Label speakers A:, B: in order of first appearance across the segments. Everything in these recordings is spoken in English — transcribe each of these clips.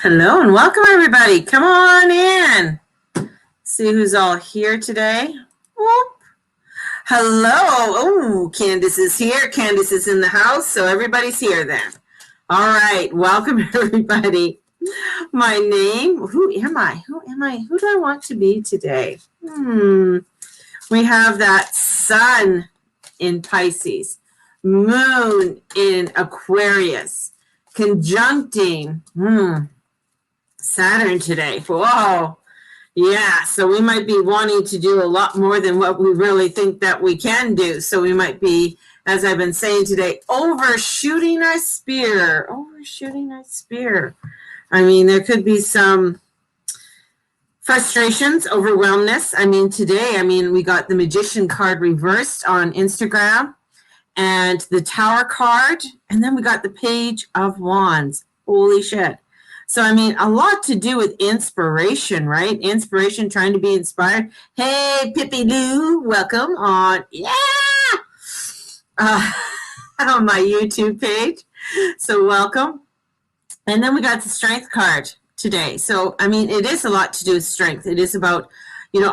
A: Hello and welcome everybody. Come on in. See who's all here today. Whoop. Hello. Oh, Candace is here. Candace is in the house, so everybody's here then. All right. Welcome everybody. My name, who am I? Who do I want to be today? We have that sun in Pisces, moon in Aquarius, conjuncting Saturn today. Whoa. Yeah. So we might be wanting to do a lot more than what we really think that we can do. So we might be, as I've been saying today, overshooting our spear. Overshooting our spear. I mean, there could be some frustrations, overwhelmness. I mean, today, we got the Magician card reversed on Instagram and the Tower card. And then we got the Page of Wands. Holy shit. So, a lot to do with inspiration, right? Inspiration, trying to be inspired. Hey, Pippi Lou, welcome on, on my YouTube page. So welcome. And then we got the Strength card today. So, it is a lot to do with strength. It is about,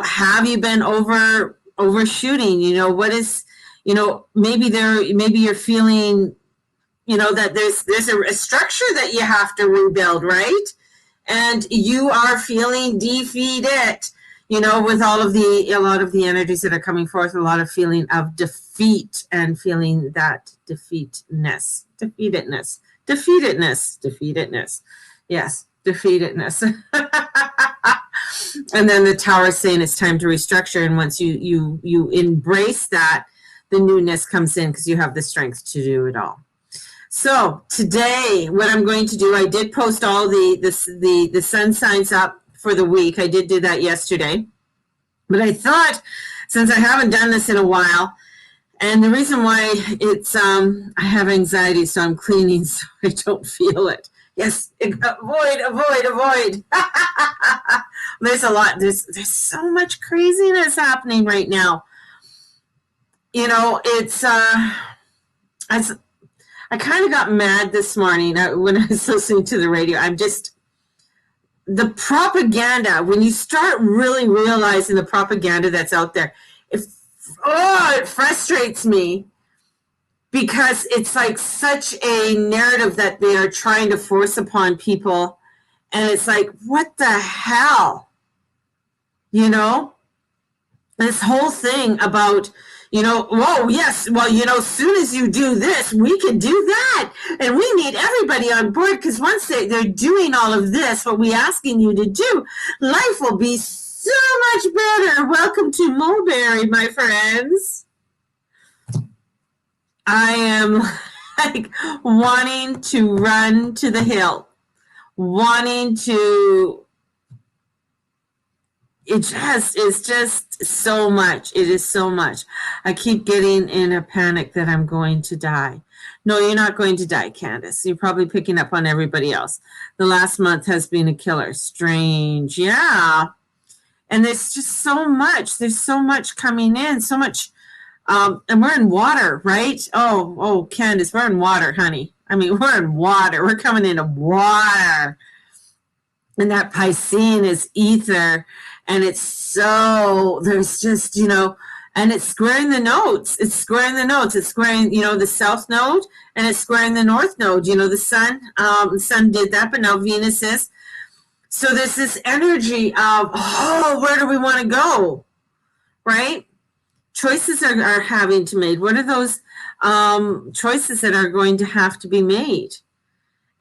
A: have you been overshooting? What is, maybe you're feeling, that there's a structure that you have to rebuild, right? And you are feeling defeated, with a lot of the energies that are coming forth, a lot of feeling of defeat and feeling that defeatedness. Yes, defeatedness. And then the Tower saying it's time to restructure. And once you embrace that, the newness comes in because you have the strength to do it all. So today, what I'm going to do, I did post all the sun signs up for the week. I did do that yesterday. But I thought, since I haven't done this in a while, and the reason why it's, I have anxiety, so I'm cleaning so I don't feel it. Yes, avoid. There's a lot, there's so much craziness happening right now. It's, I kind of got mad this morning when I was listening to the radio. The propaganda, when you start really realizing the propaganda that's out there, it frustrates me because it's like such a narrative that they are trying to force upon people. And it's like, what the hell? This whole thing about, as soon as you do this, we can do that. And we need everybody on board because once they're doing all of this, what we're asking you to do, life will be so much better. Welcome to Mulberry, my friends. I am like wanting to run to the hill, wanting to... It's just so much. It is so much. I keep getting in a panic that I'm going to die. No, you're not going to die, Candace. You're probably picking up on everybody else. The last month has been a killer. Strange. Yeah. And there's just so much. There's so much coming in. So much. And we're in water, right? Oh, Candace, we're in water, honey. We're in water. We're coming into water. And that Piscean is ether. And it's so, there's just, and it's squaring the nodes. It's squaring, the south node, and it's squaring the north node. The sun did that, but now Venus is. So there's this energy of, where do we want to go? Right? Choices are having to be made. What are those choices that are going to have to be made?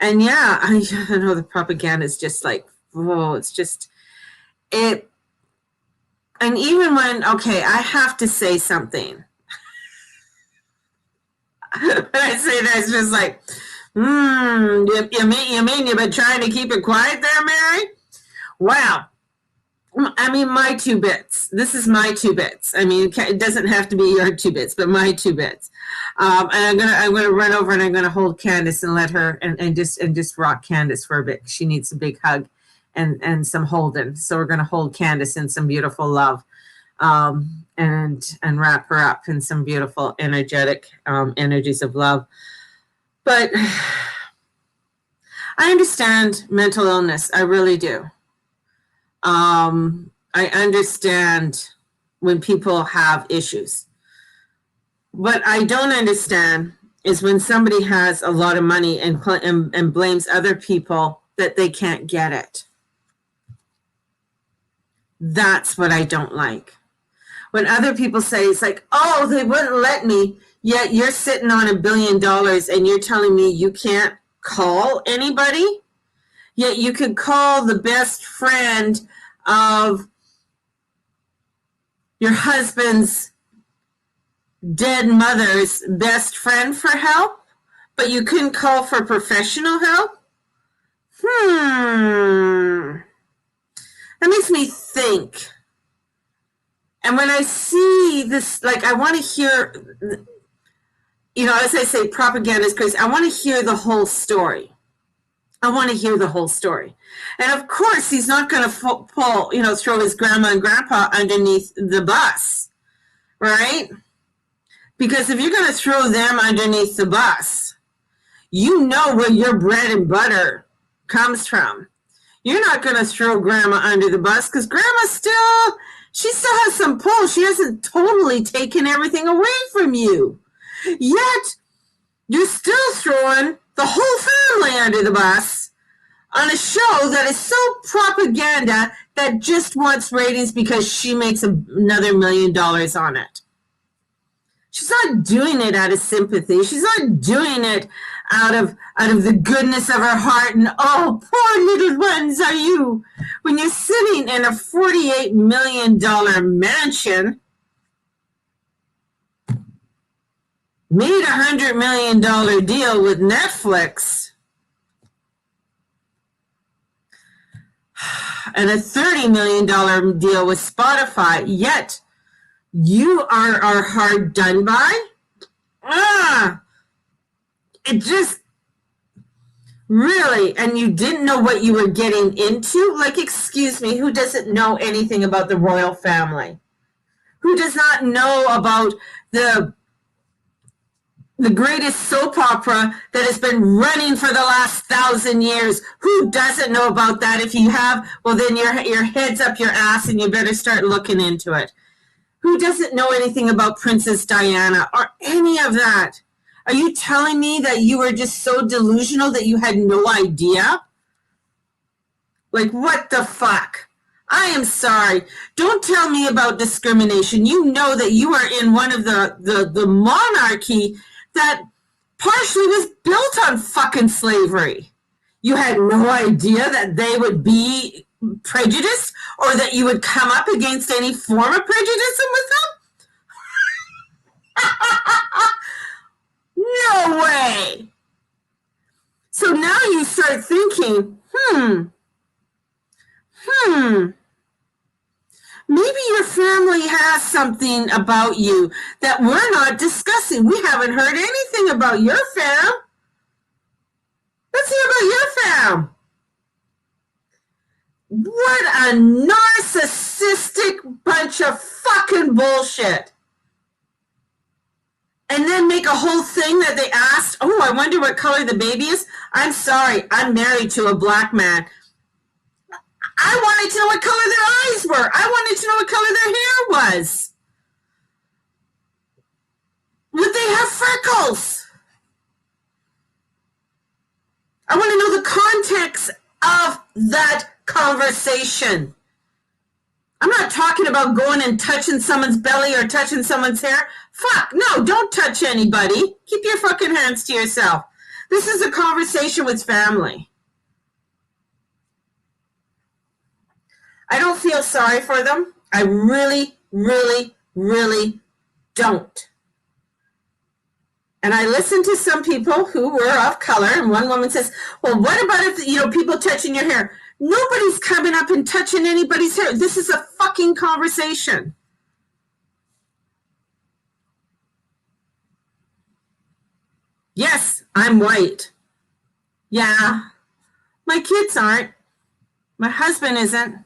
A: And yeah, I know the propaganda is just like, it's just, it. And even when, I have to say something. When I say that, it's just like, you mean you've been trying to keep it quiet there, Mary? Wow. My 2 bits. This is my 2 bits. It doesn't have to be your 2 bits, but my 2 bits. And I'm gonna run over and I'm gonna hold Candace and let her and just rock Candace for a bit. She needs a big hug and some holding. So we're gonna hold Candace in some beautiful love. And wrap her up in some beautiful energetic energies of love. But I understand mental illness. I really do. I understand when people have issues. What I don't understand is when somebody has a lot of money and blames other people that they can't get it. That's what I don't like. When other people say, it's like, oh, they wouldn't let me, yet you're sitting on $1 billion and you're telling me you can't call anybody? Yet you could call the best friend of your husband's dead mother's best friend for help, but you couldn't call for professional help? That makes me think. And when I see this, like, I want to hear, as I say, propaganda is crazy. I want to hear the whole story. I want to hear the whole story. And of course, he's not going to throw his grandma and grandpa underneath the bus, right? Because if you're going to throw them underneath the bus, you know where your bread and butter comes from. You're not going to throw grandma under the bus because grandma still has some pull. She hasn't totally taken everything away from you. Yet, you're still throwing the whole family under the bus on a show that is so propaganda that just wants ratings because she makes another $1 million on it. She's not doing it out of sympathy. She's not doing it out of the goodness of her heart and, oh, poor little ones are you. When you're sitting in a $48 million mansion, made a $100 million deal with Netflix, and a $30 million deal with Spotify, yet you are hard done by? It just really, and you didn't know what you were getting into? Like, excuse me, who doesn't know anything about the royal family? Who does not know about the greatest soap opera that has been running for the last 1,000 years? Who doesn't know about that? If you have, well, then your head's up your ass and you better start looking into it. Who doesn't know anything about Princess Diana or any of that? Are you telling me that you were just so delusional that you had no idea? Like, what the fuck? I am sorry. Don't tell me about discrimination. You know that you are in one of the monarchy that partially was built on fucking slavery. You had no idea that they would be prejudiced or that you would come up against any form of prejudice with them? No way. So now you start thinking, maybe your family has something about you that we're not discussing. We haven't heard anything about your fam. Let's hear about your fam. What a narcissistic bunch of fucking bullshit. And then make a whole thing that they asked, oh, I wonder what color the baby is. I'm sorry, I'm married to a black man. I wanted to know what color their eyes were. I wanted to know what color their hair was. Would they have freckles? I want to know the context of that conversation. I'm not talking about going and touching someone's belly or touching someone's hair. Fuck, no, don't touch anybody. Keep your fucking hands to yourself. This is a conversation with family. I don't feel sorry for them. I really, really, really don't. And I listen to some people who were of color, and one woman says, well, what about if, people touching your hair? Nobody's coming up and touching anybody's hair. This is a fucking conversation. Yes, I'm white. Yeah, my kids aren't. My husband isn't.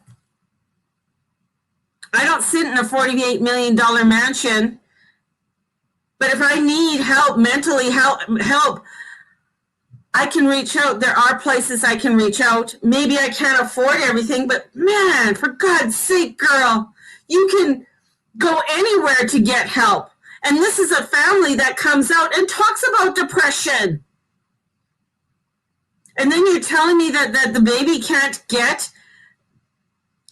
A: I don't sit in a $48 million mansion. But if I need help, mentally help, I can reach out. There are places I can reach out. Maybe I can't afford everything, but man, for God's sake, girl, you can go anywhere to get help. And this is a family that comes out and talks about depression. And then you're telling me that the baby can't get,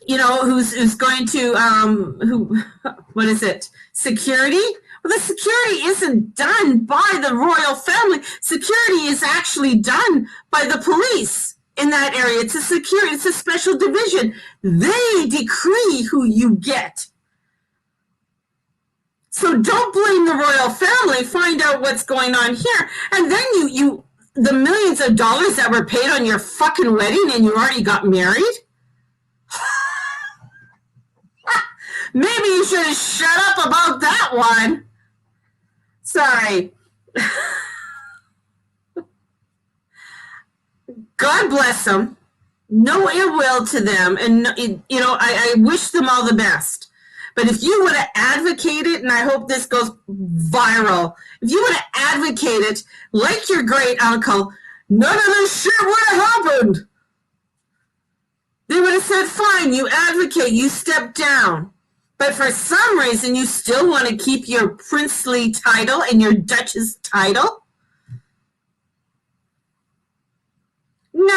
A: who's going to, what is it? Security? Well, the security isn't done by the royal family. Security is actually done by the police in that area. It's a special division. They decree who you get. So don't blame the royal family. Find out what's going on here. And then the millions of dollars that were paid on your fucking wedding and you already got married? Maybe you should have shut up about that one. Sorry. God bless them. No ill will to them. And, I wish them all the best. But if you would have advocated, and I hope this goes viral, if you would have advocated, like your great uncle, none of this shit would have happened. They would have said, fine, you advocate, you step down. But for some reason, you still want to keep your princely title and your duchess title? No.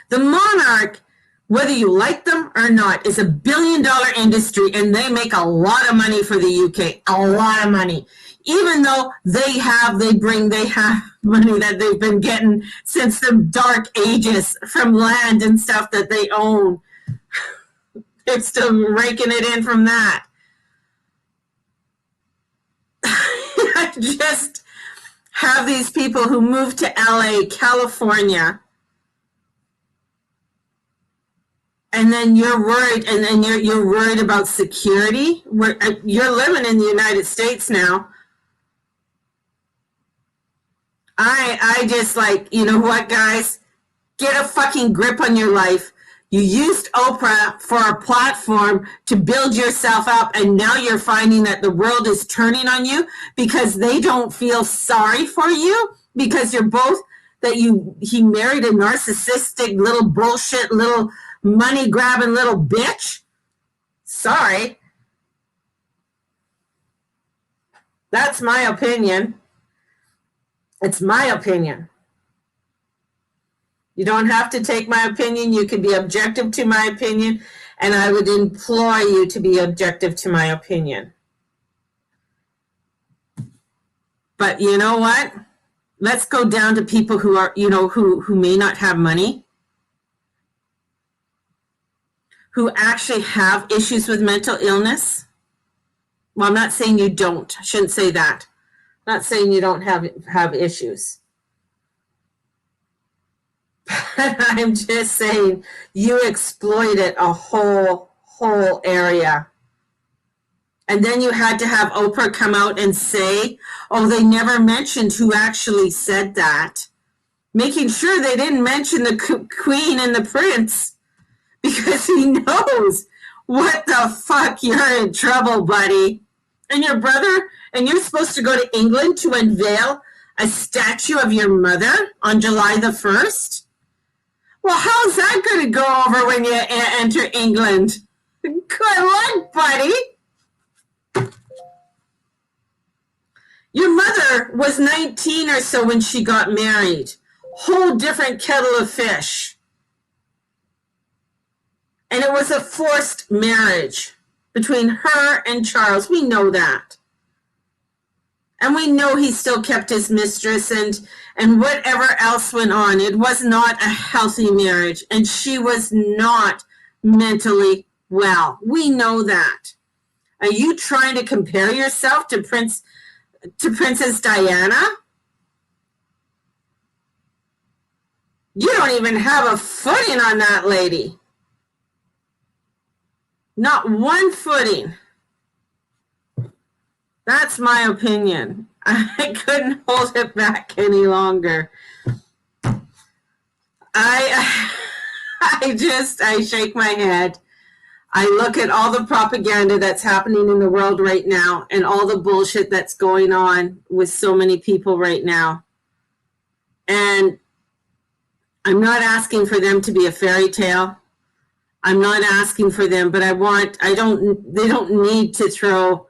A: The monarch, whether you like them or not, is $1 billion industry, and they make a lot of money for the UK. A lot of money. Even though they have money that they've been getting since the dark ages from land and stuff that they own. They're still raking it in from that. I just have these people who move to LA, California, and then you're worried, and then you're worried about security. You're living in the United States now. I just you know what, guys? Get a fucking grip on your life. You used Oprah for a platform to build yourself up, and now you're finding that the world is turning on you because they don't feel sorry for you because you're both he married a narcissistic little bullshit little money grabbing little bitch. Sorry. That's my opinion. It's my opinion. You don't have to take my opinion. You can be objective to my opinion, and I would implore you to be objective to my opinion. But you know what? Let's go down to people who are, who may not have money, who actually have issues with mental illness. Well, I'm not saying you don't. I shouldn't say that. I'm not saying you don't have issues. I'm just saying you exploited a whole area. And then you had to have Oprah come out and say, oh, they never mentioned who actually said that. Making sure they didn't mention the queen and the prince because he knows what the fuck, you're in trouble, buddy. And your brother, and you're supposed to go to England to unveil a statue of your mother on July the 1st? Well, how's that going to go over when you enter England? Good luck, buddy. Your mother was 19 or so when she got married. Whole different kettle of fish. And it was a forced marriage between her and Charles. We know that. And we know he still kept his mistress and whatever else went on. It was not a healthy marriage. And she was not mentally well. We know that. Are you trying to compare yourself to Princess Diana? You don't even have a footing on that lady. Not one footing. That's my opinion. I couldn't hold it back any longer. I shake my head. I look at all the propaganda that's happening in the world right now and all the bullshit that's going on with so many people right now. And I'm not asking for them to be a fairy tale. I'm not asking for them, but they don't need to throw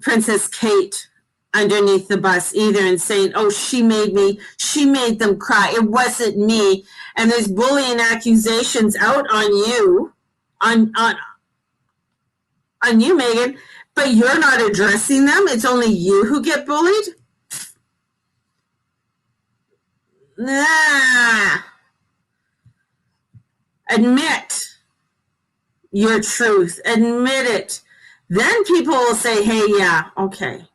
A: Princess Kate underneath the bus either and saying, oh, she made them cry. It wasn't me. And there's bullying accusations out on you, on you, Megan, but you're not addressing them. It's only you who get bullied. Nah. Admit your truth. Admit it. Then people will say, hey, yeah, okay.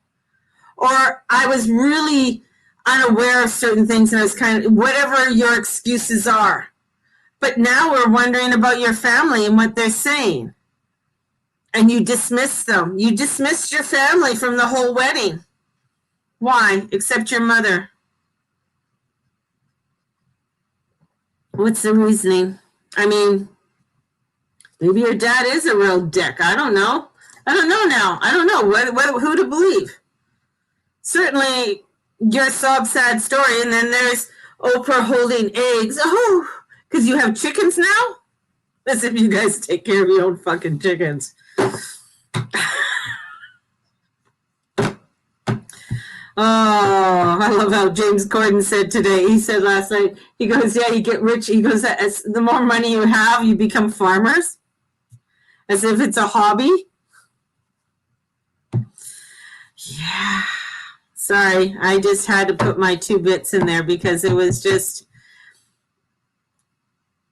A: Or I was really unaware of certain things and I was kind of, whatever your excuses are. But now we're wondering about your family and what they're saying. And you dismiss them. You dismissed your family from the whole wedding. Why? Except your mother. What's the reasoning? I mean, maybe your dad is a real dick. I don't know. I don't know now. I don't know who to believe. Certainly, your sob sad story, and then there's Oprah holding eggs. Oh, because you have chickens now? As if you guys take care of your own fucking chickens. Oh, I love how James Corden said today. He said last night, he goes, yeah, you get rich. He goes, as the more money you have, you become farmers. As if it's a hobby. Yeah. Sorry, I just had to put my 2 bits in there because it was just,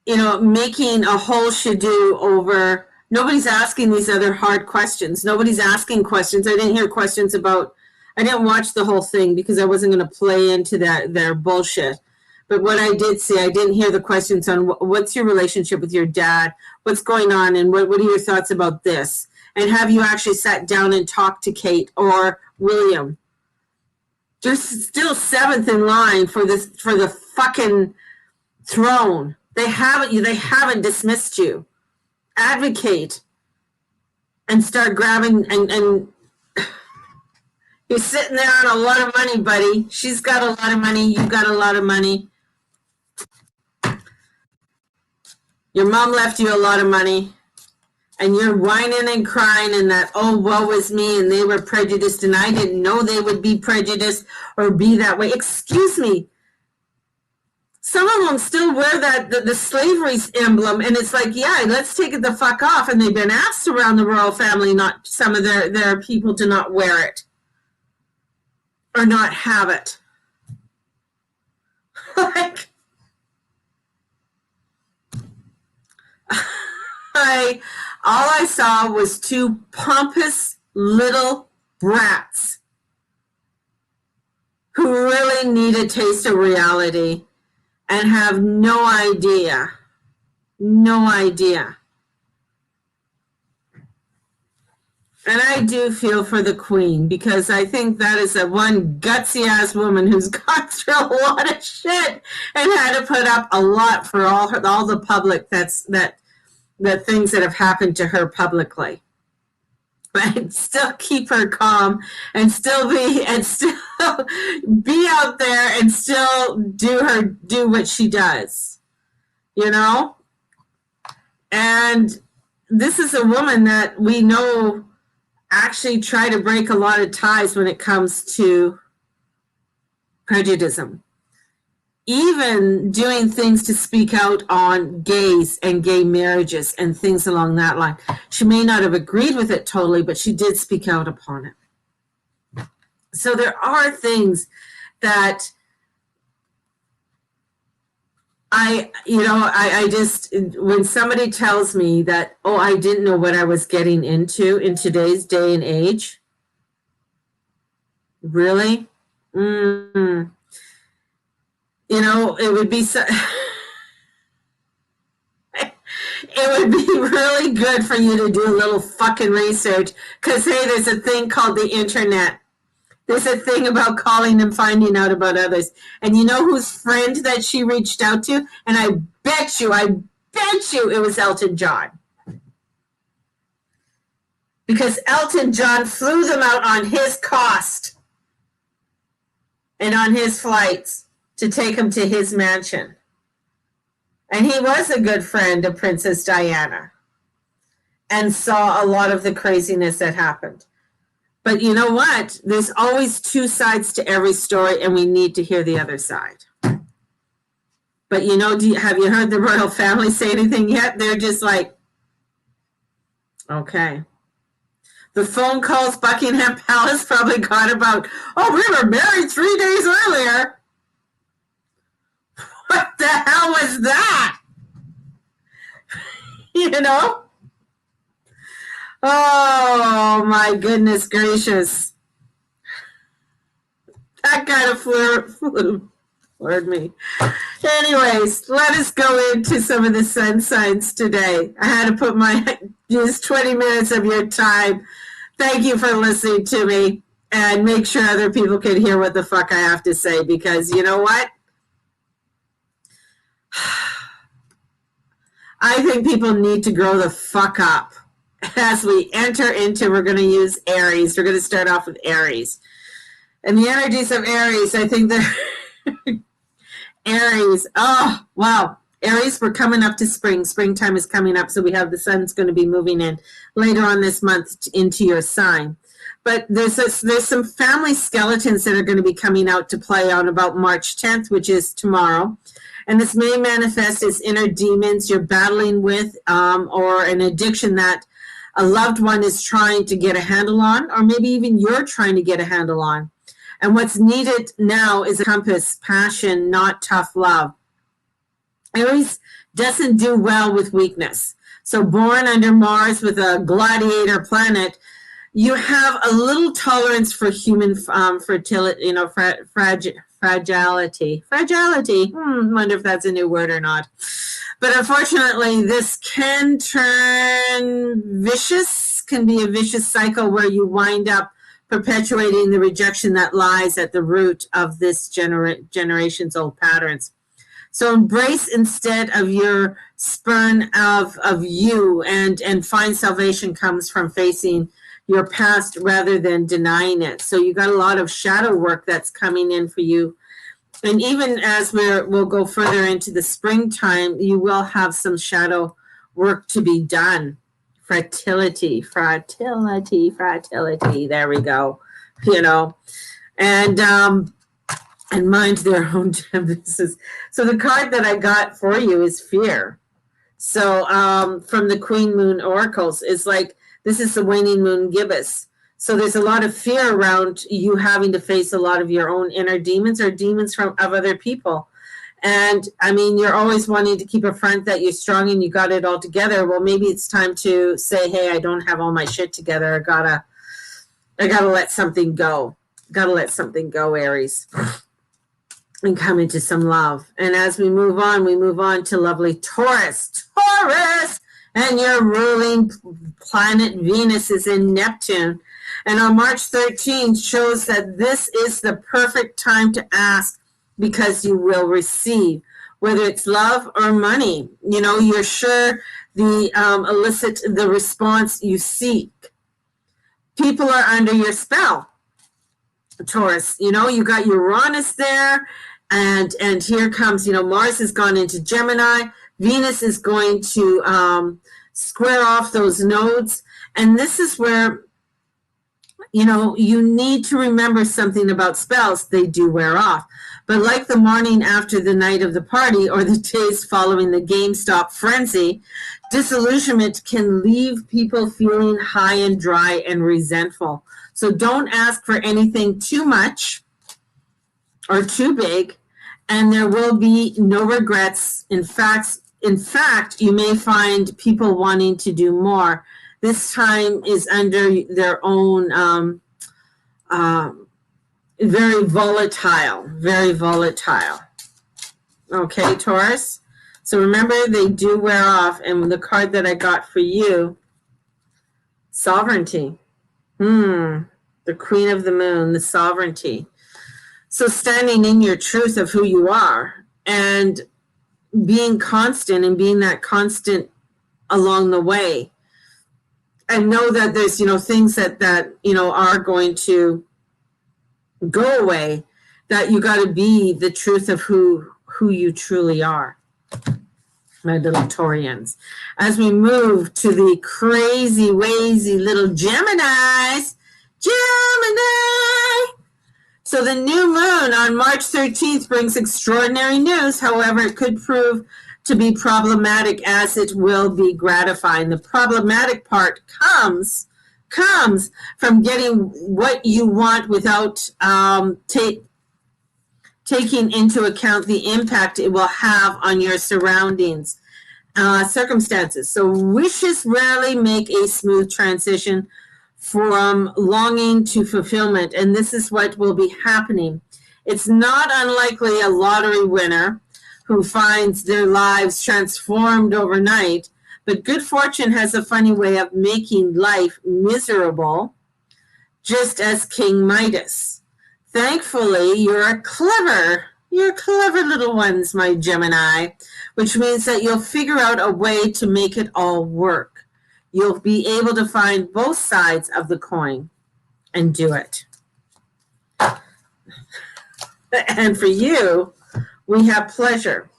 A: making a whole shadoo over. Nobody's asking these other hard questions. Nobody's asking questions. I didn't hear questions about, I didn't watch the whole thing because I wasn't going to play into their bullshit. But what I did see, I didn't hear the questions on what's your relationship with your dad, what's going on, and what are your thoughts about this? And have you actually sat down and talked to Kate or William? They're still 7th in line for the fucking throne. They haven't dismissed you. Advocate and start grabbing and you're sitting there on a lot of money, buddy. She's got a lot of money. You've got a lot of money. Your mom left you a lot of money. And you're whining and crying and that, oh, woe is me, and they were prejudiced, and I didn't know they would be prejudiced or be that way. Excuse me. Some of them still wear the slavery emblem, and it's like, yeah, let's take it the fuck off. And they've been asked around the royal family, not some of their people, to not wear it or not have it. Like, all I saw was 2 pompous little brats who really need a taste of reality and have no idea. No idea. And I do feel for the Queen because I think that is a one gutsy-ass woman who's gone through a lot of shit and had to put up a lot for all the public the things that have happened to her publicly. But still keep her calm and still be out there and still do what she does. And this is a woman that we know actually try to break a lot of ties when it comes to prejudice. Even doing things to speak out on gays and gay marriages and things along that line. She may not have agreed with it totally, but she did speak out upon it. So there are things that I just, when somebody tells me that, oh, I didn't know what I was getting into in today's day and age. Really? It would be it would be really good for you to do a little fucking research because, hey, there's a thing called the internet. There's a thing about calling and finding out about others. And you know whose friend that she reached out to? And I bet you it was Elton John. because Elton John flew them out on his cost and on his flights to take them to his mansion. And he was a good friend of Princess Diana and saw a lot of the craziness that happened. But you know what? There's always two sides to every story, and we need to hear the other side. But you know, have you heard the royal family say anything yet? They're just like, okay. The phone calls Buckingham Palace probably got about, oh, we were married 3 days earlier. What the hell was that? You know? Oh, my goodness gracious. That kind of floored me. Anyways, let us go into some of the sun signs today. I had to put use 20 minutes of your time. Thank you for listening to me, and make sure other people can hear what the fuck I have to say, because you know what? I think people need to grow the fuck up. As we enter into, we're going to use Aries. We're going to start off with Aries. And the energies of Aries, I think they're Aries. Oh, wow. Aries, we're coming up to spring. Springtime is coming up, so we have the sun's going to be moving in later on this month into your sign. But there's some family skeletons that are going to be coming out to play on about March 10th, which is tomorrow. And this may manifest as inner demons you're battling with, or an addiction that a loved one is trying to get a handle on, or maybe even you're trying to get a handle on. And what's needed now is a compass, passion, not tough love. Aries doesn't do well with weakness. So born under Mars with a gladiator planet, you have a little tolerance for human fertility, fragility. Wonder if that's a new word or not. But unfortunately, this can turn vicious, can be a vicious cycle where you wind up perpetuating the rejection that lies at the root of this generation's old patterns. So embrace instead of your spurn of you, and find salvation comes from facing your past rather than denying it. So you got a lot of shadow work that's coming in for you. And even as we'll go further into the springtime, you will have some shadow work to be done. Fertility. There we go. You know, and mind their own business. So the card that I got for you is fear. So from the Queen Moon Oracles, it's like, this is the waning moon gibbous. So there's a lot of fear around you having to face a lot of your own inner demons or demons of other people. And I mean, you're always wanting to keep a front that you're strong and you got it all together. Well, maybe it's time to say, hey, I don't have all my shit together. I gotta let something go. Gotta let something go, Aries, and come into some love. And as we move on to lovely Taurus. And your ruling planet Venus is in Neptune. And on March 13th shows that this is the perfect time to ask, because you will receive, whether it's love or money. You know, you're sure elicit the response you seek. People are under your spell, Taurus. You know, you got Uranus there, and here comes, you know, Mars has gone into Gemini. Venus is going to square off those nodes. And this is where, you know, you need to remember something about spells. They do wear off. But like the morning after the night of the party or the days following the GameStop frenzy, disillusionment can leave people feeling high and dry and resentful. So don't ask for anything too much or too big, and there will be no regrets. In fact, you may find people wanting to do more. This time is under their own very volatile. Okay, Taurus? So remember, they do wear off. And the card that I got for you, sovereignty. The Queen of the Moon, the sovereignty. So standing in your truth of who you are and being constant and being that constant along the way. and know that there's, things that are going to go away, that you got to be the truth of who you truly are, my little Taurians. As we move to the crazy, wazy little Geminis. So the new moon on March 13th brings extraordinary news. However, it could prove to be problematic, as it will be gratifying. The problematic part comes from getting what you want without taking into account the impact it will have on your surroundings, circumstances. So wishes rarely make a smooth transition from longing to fulfillment, and this is what will be happening. It's not unlikely a lottery winner who finds their lives transformed overnight, but good fortune has a funny way of making life miserable, just as King Midas. Thankfully, you're clever little ones, my Gemini, which means that you'll figure out a way to make it all work. You'll be able to find both sides of the coin and do it. And for you, we have pleasure.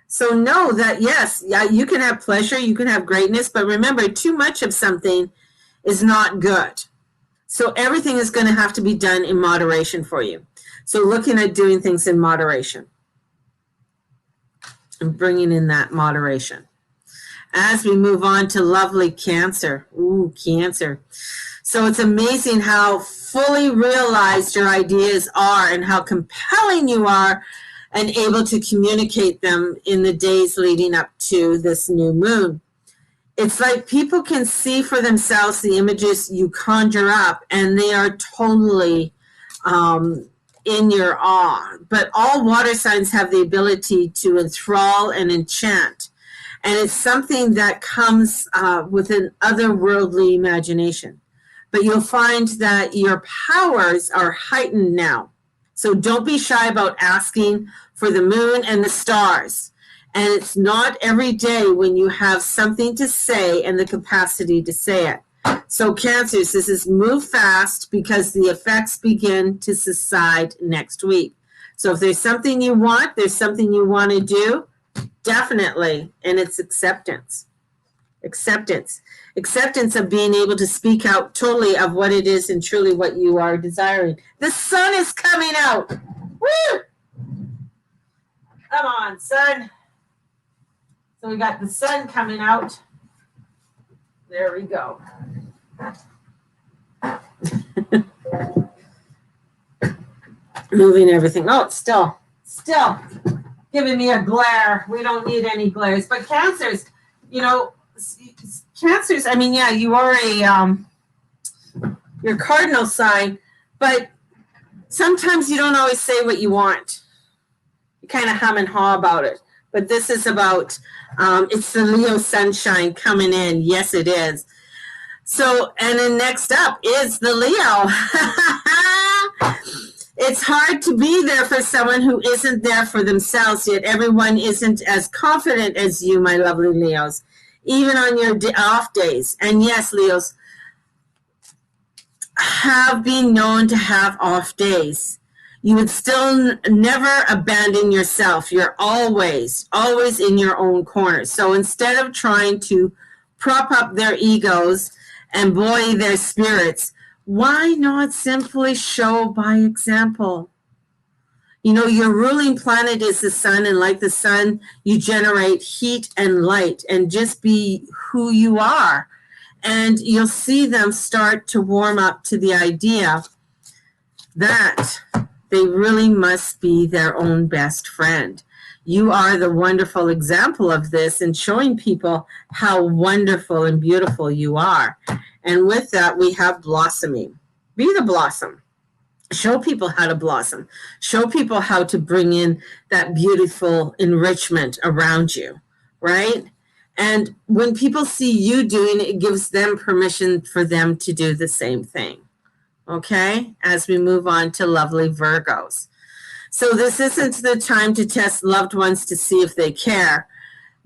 A: So know that, yes, you can have pleasure, you can have greatness, but remember, too much of something is not good. So everything is going to have to be done in moderation for you. So looking at doing things in moderation and bringing in that moderation. As we move on to lovely Cancer. Ooh, Cancer. So it's amazing how fully realized your ideas are and how compelling you are and able to communicate them in the days leading up to this new moon. It's like people can see for themselves the images you conjure up, and they are totally in your awe. But all water signs have the ability to enthrall and enchant. And it's something that comes with an otherworldly imagination. But you'll find that your powers are heightened now. So don't be shy about asking for the moon and the stars. And it's not every day when you have something to say and the capacity to say it. So Cancers, this is move fast, because the effects begin to subside next week. So if there's something you want, there's something you want to do, definitely. And it's acceptance. Acceptance of being able to speak out totally of what it is and truly what you are desiring. The sun is coming out. Woo! Come on, sun. So we got the sun coming out. There we go. Moving everything. Oh, it's still giving me a glare. We don't need any glares. But Cancers, Cancers, I mean, yeah, you are your cardinal sign, but sometimes you don't always say what you want. You kind of hum and haw about it. But this is about, it's the Leo sunshine coming in. Yes, it is. So, and then next up is the Leo. It's hard to be there for someone who isn't there for themselves, yet everyone isn't as confident as you, my lovely Leos, even on your off days. And yes, Leos have been known to have off days. You would still never abandon yourself. You're always in your own corner. So instead of trying to prop up their egos and buoy their spirits, why not simply show by example? Your ruling planet is the sun, and like the sun, you generate heat and light, and just be who you are. And you'll see them start to warm up to the idea that they really must be their own best friend. You are the wonderful example of this, and showing people how wonderful and beautiful you are. And with that, we have blossoming. Be the blossom. Show people how to blossom. Show people how to bring in that beautiful enrichment around you, right? And when people see you doing it, it gives them permission for them to do the same thing. Okay? As we move on to lovely Virgos. So this isn't the time to test loved ones to see if they care.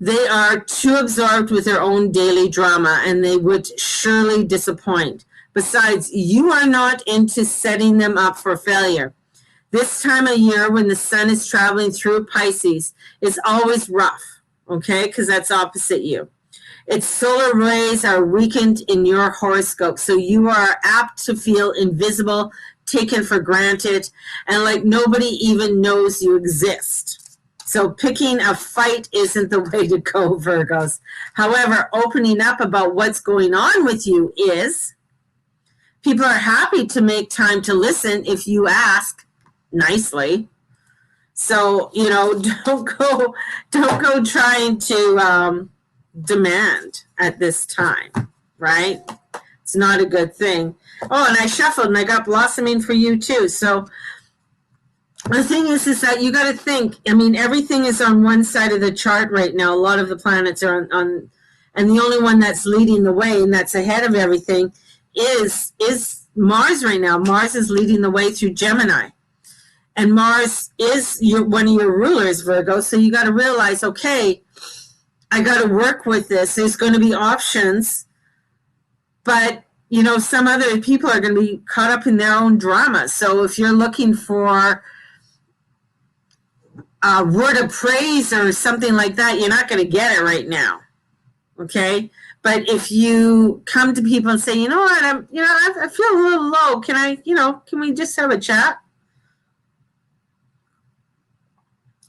A: They are too absorbed with their own daily drama, and they would surely disappoint. Besides, you are not into setting them up for failure. This time of year when the sun is traveling through Pisces is always rough, okay, because that's opposite you. Its solar rays are weakened in your horoscope, so you are apt to feel invisible, taken for granted, and like nobody even knows you exist. So picking a fight isn't the way to go, Virgos. However, opening up about what's going on with you is. People are happy to make time to listen if you ask nicely. So, don't go trying to demand at this time, right? It's not a good thing. Oh, and I shuffled and I got blossoming for you too. So the thing is that you got to think, everything is on one side of the chart right now. A lot of the planets are on, and the only one that's leading the way and that's ahead of everything is Mars right now. Mars is leading the way through Gemini. And Mars is one of your rulers, Virgo. So you got to realize, okay, I got to work with this. There's going to be options. But, some other people are going to be caught up in their own drama. So if you're looking for a word of praise or something like that, you're not going to get it right now. Okay? But if you come to people and say, you know what, I feel a little low. Can we just have a chat?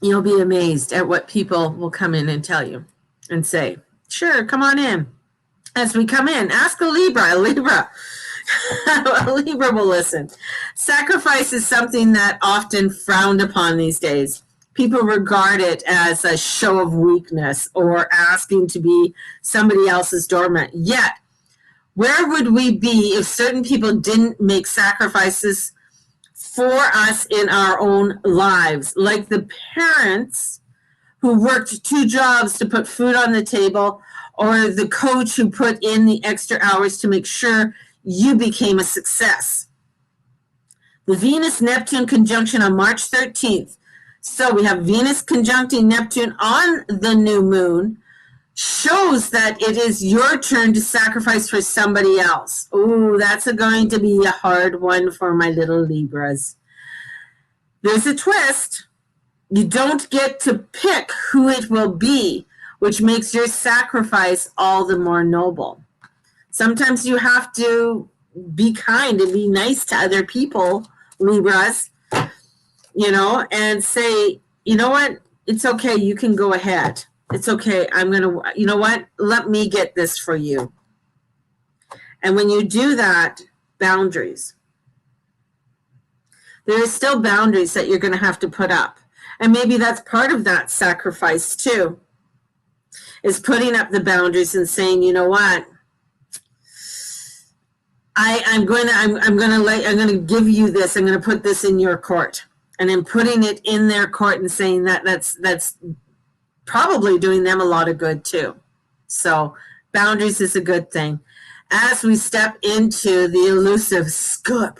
A: You'll be amazed at what people will come in and tell you and say, sure, come on in. As we come in, ask a Libra. A Libra will listen. Sacrifice is something that often frowned upon these days. People regard it as a show of weakness or asking to be somebody else's doormat. Yet, where would we be if certain people didn't make sacrifices for us in our own lives? Like the parents who worked 2 jobs to put food on the table, or the coach who put in the extra hours to make sure you became a success. The Venus-Neptune conjunction on March 13th. So we have Venus conjuncting Neptune on the new moon, shows that it is your turn to sacrifice for somebody else. Ooh, that's going to be a hard one for my little Libras. There's a twist. You don't get to pick who it will be, which makes your sacrifice all the more noble. Sometimes you have to be kind and be nice to other people, Libras, and say, you know what? It's okay. You can go ahead. It's okay. You know what? Let me get this for you. And when you do that, boundaries. There are still boundaries that you're going to have to put up. And maybe that's part of that sacrifice too, is putting up the boundaries and saying, you know what? I'm going to give you this. I'm going to put this in your court. And in putting it in their court and saying that's probably doing them a lot of good too. So boundaries is a good thing. As we step into the elusive Scorpios.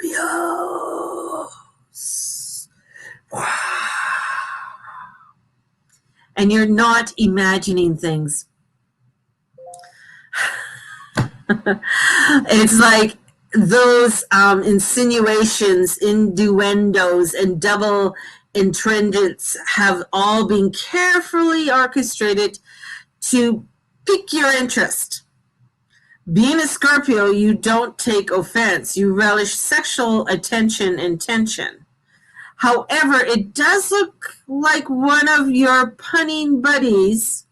A: Wow. And you're not imagining things. It's like those insinuations, innuendos, and double entendres have all been carefully orchestrated to pique your interest. Being a Scorpio, you don't take offense. You relish sexual attention and tension. However, it does look like one of your punning buddies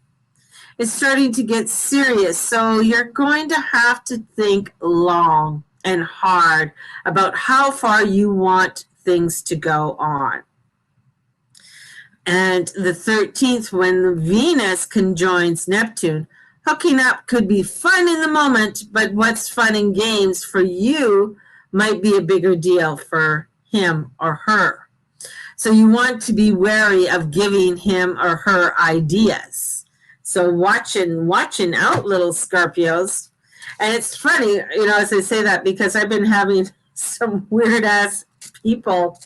A: is starting to get serious. So you're going to have to think long and hard about how far you want things to go on. And the 13th, when the Venus conjoins Neptune, hooking up could be fun in the moment, but what's fun in games for you might be a bigger deal for him or her. So you want to be wary of giving him or her ideas. So watching out, little Scorpios. And it's funny, as I say that, because I've been having some weird ass people.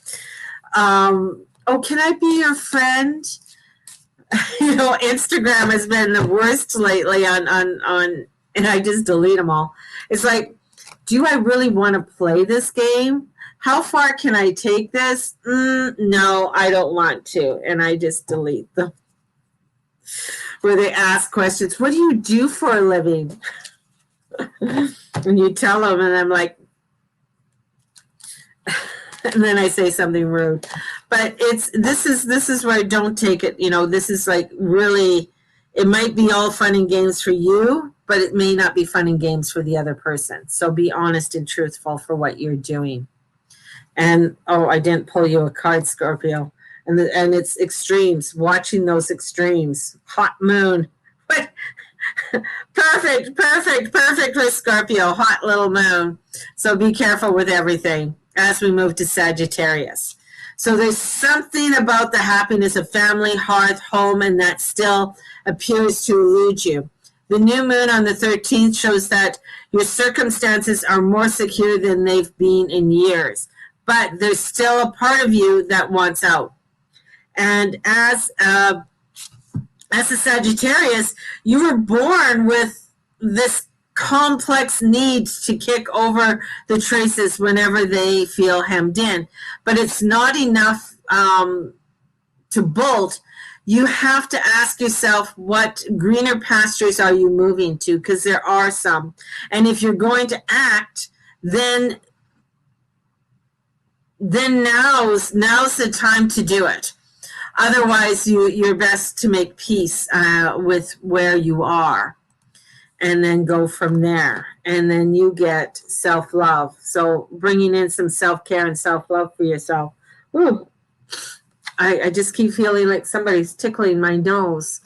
A: Oh, can I be your friend? Instagram has been the worst lately on, and I just delete them all. It's like, do I really want to play this game? How far can I take this? No, I don't want to. And I just delete them. Where they ask questions, what do you do for a living? And you tell them, and I'm like, and then I say something rude. But this is where I don't take it. This is like really, it might be all fun and games for you, but it may not be fun and games for the other person. So be honest and truthful for what you're doing. And I didn't pull you a card, Scorpio. And it's extremes. Watching those extremes. Hot moon. But perfect with Scorpio. Hot little moon. So be careful with everything as we move to Sagittarius. So there's something about the happiness of family, hearth, home, and that still appears to elude you. The new moon on the 13th shows that your circumstances are more secure than they've been in years. But there's still a part of you that wants out. And as a Sagittarius, you were born with this complex need to kick over the traces whenever they feel hemmed in. But it's not enough to bolt. You have to ask yourself, what greener pastures are you moving to? Because there are some. And if you're going to act, then now's the time to do it. Otherwise, you're best to make peace with where you are, and then go from there. And then you get self-love. So bringing in some self-care and self-love for yourself. Ooh, I just keep feeling like somebody's tickling my nose.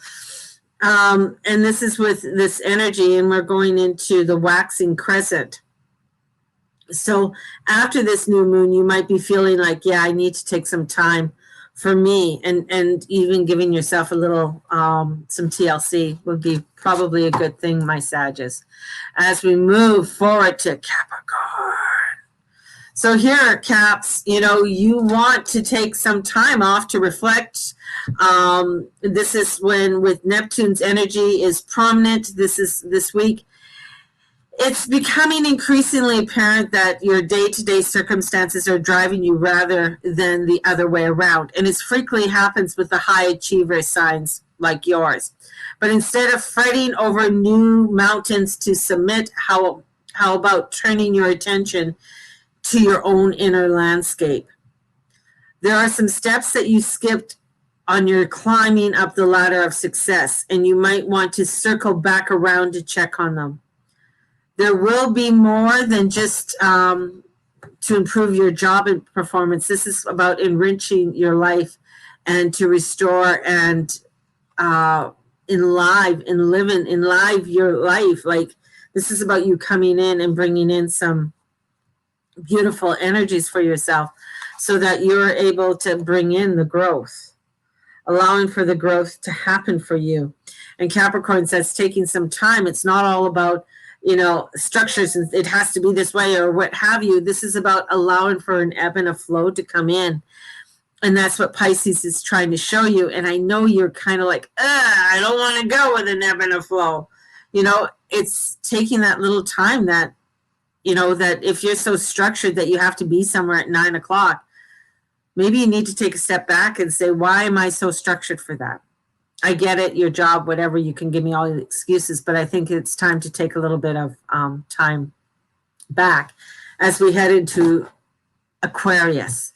A: And this is with this energy, and we're going into the waxing crescent. So after this new moon, you might be feeling like, yeah, I need to take some time for me, and even giving yourself a little, some TLC would be probably a good thing, my Sagittarius, as we move forward to Capricorn. So here, Caps, you want to take some time off to reflect. This is when, with Neptune's energy is prominent this week. It's becoming increasingly apparent that your day-to-day circumstances are driving you rather than the other way around. And it frequently happens with the high achiever signs like yours. But instead of fretting over new mountains to summit, how about turning your attention to your own inner landscape? There are some steps that you skipped on your climbing up the ladder of success, and you might want to circle back around to check on them. There will be more than just to improve your job and performance. This is about enriching your life and to restore and enliven your life. Like, this is about you coming in and bringing in some beautiful energies for yourself so that you're able to bring in the growth, allowing for the growth to happen for you. And Capricorn says taking some time. It's not all about structures, and it has to be this way or what have you. This is about allowing for an ebb and a flow to come in. And that's what Pisces is trying to show you. And I know you're kind of like, I don't want to go with an ebb and a flow. It's taking that little time that, that if you're so structured that you have to be somewhere at 9 o'clock, maybe you need to take a step back and say, why am I so structured for that? I get it, your job, whatever, you can give me all the excuses, but I think it's time to take a little bit of time back as we head into Aquarius.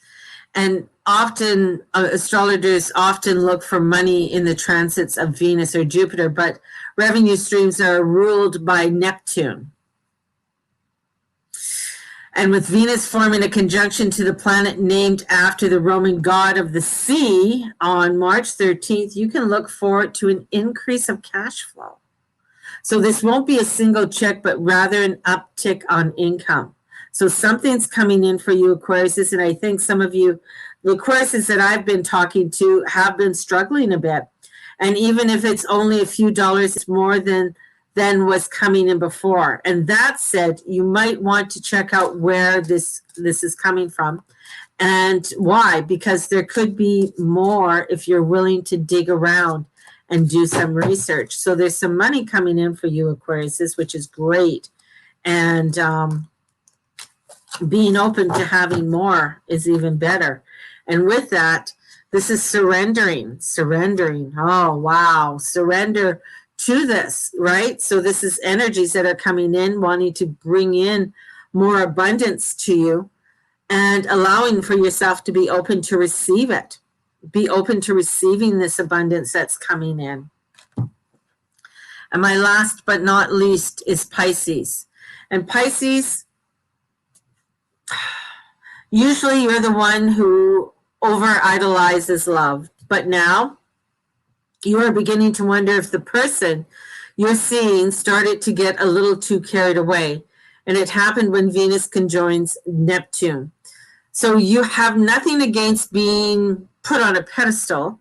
A: And often, astrologers often look for money in the transits of Venus or Jupiter, but revenue streams are ruled by Neptune. And with Venus forming a conjunction to the planet named after the Roman god of the sea on March 13th, you can look forward to an increase of cash flow. So this won't be a single check, but rather an uptick on income. So something's coming in for you, Aquariuses, and I think some of you, the Aquariuses that I've been talking to, have been struggling a bit. And even if it's only a few dollars, it's more than was coming in before. And that said, you might want to check out where this is coming from and why, because there could be more if you're willing to dig around and do some research. So there's some money coming in for you, Aquarius, which is great. And being open to having more is even better. And with that, this is surrendering. Oh, wow. Surrender to this, right? So this is energies that are coming in, wanting to bring in more abundance to you and allowing for yourself to be open to receive it. Be open to receiving this abundance that's coming in. And my last but not least is Pisces. And Pisces, usually you're the one who over-idolizes love. But now you are beginning to wonder if the person you're seeing started to get a little too carried away. And it happened when Venus conjoins Neptune. So you have nothing against being put on a pedestal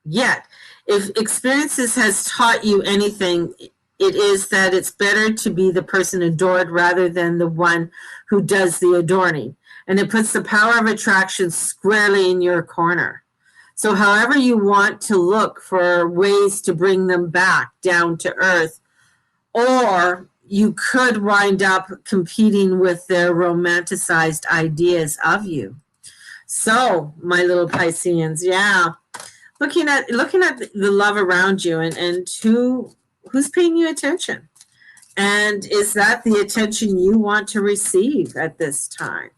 A: yet. If experiences has taught you anything, it is that it's better to be the person adored rather than the one who does the adorning. And it puts the power of attraction squarely in your corner. So however you want to look for ways to bring them back down to earth, or you could wind up competing with their romanticized ideas of you. So, my little Pisceans, yeah, looking at the love around you and who's paying you attention, and is that the attention you want to receive at this time,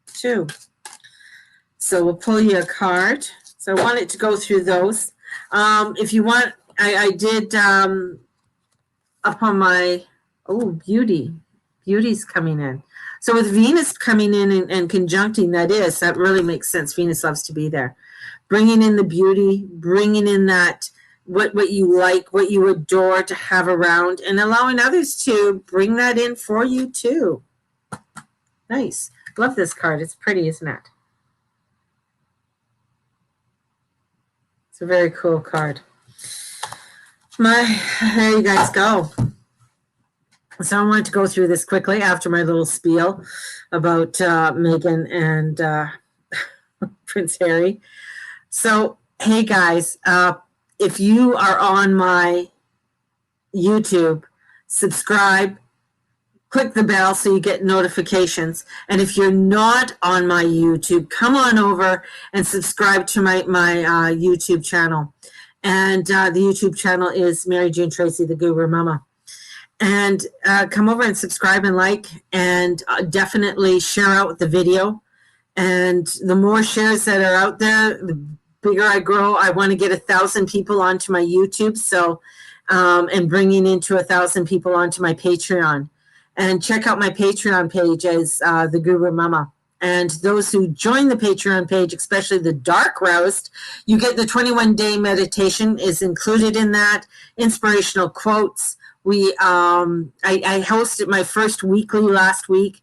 A: too? So we'll pull you a card. So I wanted to go through those. If you want, I did up on my. Oh, beauty's coming in. So with Venus coming in and conjuncting, that really makes sense. Venus loves to be there. Bringing in the beauty, bringing in that, what you like, what you adore to have around, and allowing others to bring that in for you too. Nice. Love this card. It's pretty, isn't it? It's a very cool card. There you guys go. So I wanted to go through this quickly after my little spiel about Meghan and Prince Harry. So, hey guys, if you are on my YouTube, subscribe, click the bell so you get notifications. And if you're not on my YouTube, come on over and subscribe to my YouTube channel. And the YouTube channel is Mary Jane Tracy, the Guru Mama. And come over and subscribe and like, and definitely share out the video. And the more shares that are out there, the bigger I grow. I want to get 1,000 people onto my YouTube. So, and bringing into 1,000 people onto my Patreon. And check out my Patreon page as the Guru Mama. And those who join the Patreon page, especially the Dark Roast, you get the 21-day meditation is included in that. Inspirational quotes. I hosted my first weekly last week,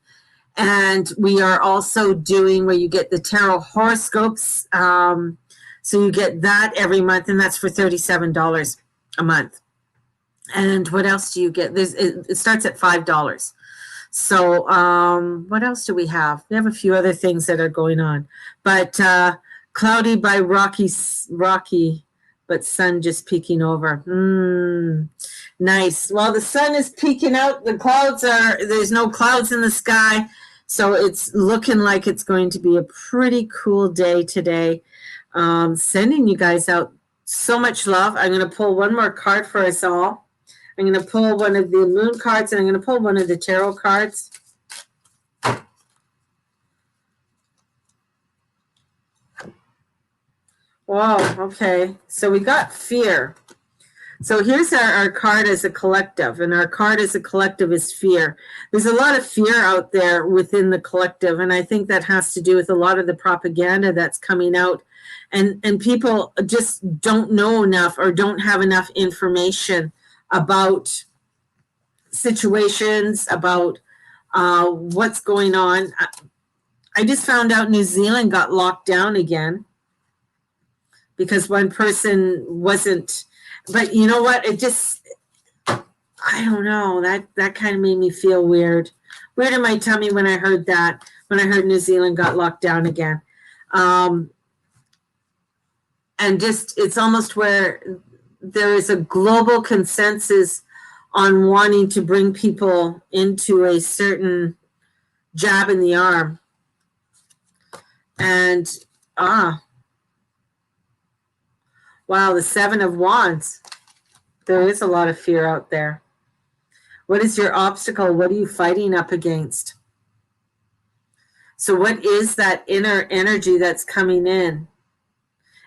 A: and we are also doing where you get the tarot horoscopes. So you get that every month, and that's for $37 a month. And what else do you get? It starts at $5. So what else do we have? We have a few other things that are going on, but cloudy by rocky. But sun just peeking over. Nice. Well, the sun is peeking out. There's no clouds in the sky. So it's looking like it's going to be a pretty cool day today. Sending you guys out so much love. I'm going to pull one more card for us all. I'm going to pull one of the moon cards, and I'm going to pull one of the tarot cards. Whoa, okay. So we got fear. So here's our card as a collective, and our card as a collective is fear. There's a lot of fear out there within the collective, and I think that has to do with a lot of the propaganda that's coming out. And people just don't know enough or don't have enough information about situations, about what's going on. I just found out New Zealand got locked down again because one person wasn't, but you know what? It just, I don't know, that kind of made me feel weird in my tummy when I heard that, when I heard New Zealand got locked down again. and just it's almost where there is a global consensus on wanting to bring people into a certain jab in the arm. And wow, the Seven of Wands. There is a lot of fear out there. What is your obstacle? What are you fighting up against? So what is that inner energy that's coming in?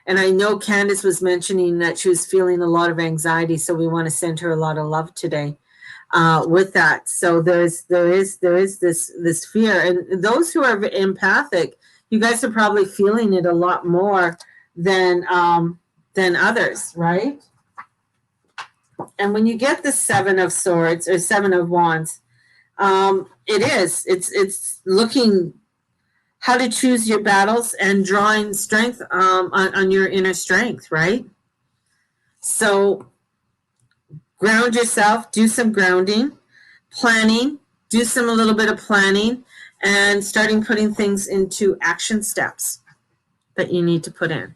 A: And I know Candace was mentioning that she was feeling a lot of anxiety, so we want to send her a lot of love today with that. So there is this fear, and those who are empathic, you guys are probably feeling it a lot more than others, right? And when you get the Seven of Swords or Seven of Wands, it's looking how to choose your battles and drawing strength on your inner strength, right? So ground yourself, do some grounding, planning, do a little bit of planning, and starting putting things into action steps that you need to put in.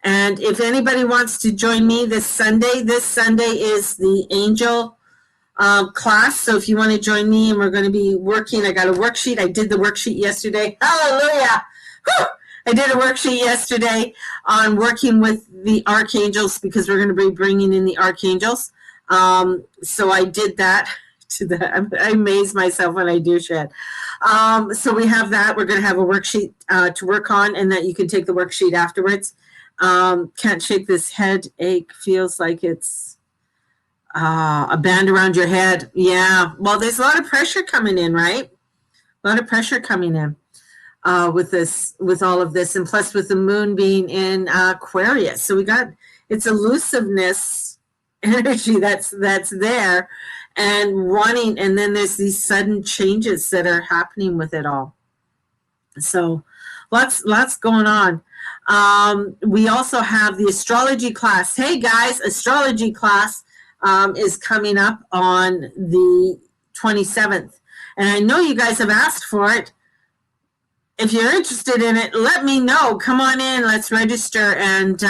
A: And if anybody wants to join me this Sunday is the Angel class. So if you want to join me, and we're going to be working, I got a worksheet. I did the worksheet yesterday. Hallelujah. Whew! I did a worksheet yesterday on working with the archangels, because we're going to be bringing in the archangels. So I did that. I amaze myself when I do shit. So we have that. We're going to have a worksheet to work on, and that you can take the worksheet afterwards. Can't shake this headache. Feels like it's a band around your head. Yeah. Well, there's a lot of pressure coming in, right? A lot of pressure coming in with all of this, and plus with the moon being in Aquarius. So it's elusiveness energy that's there, and wanting, and then there's these sudden changes that are happening with it all. So lots going on. We also have the astrology class. Hey guys, astrology class is coming up on the 27th. And I know you guys have asked for it. If you're interested in it, let me know. Come on in, let's register, and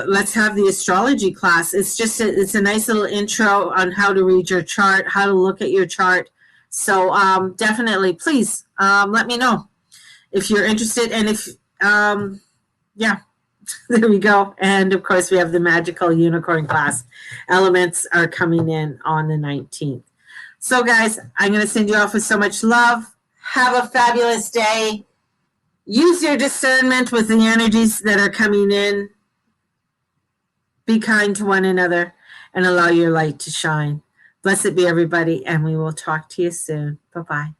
A: let's have the astrology class. It's a nice little intro on how to read your chart, how to look at your chart. So definitely, please let me know if you're interested. And if, yeah, there we go. And of course, we have the magical unicorn class. Elements are coming in on the 19th. So guys, I'm going to send you off with so much love. Have a fabulous day. Use your discernment with the energies that are coming in. Be kind to one another and allow your light to shine. Blessed be everybody, and we will talk to you soon. Bye-bye.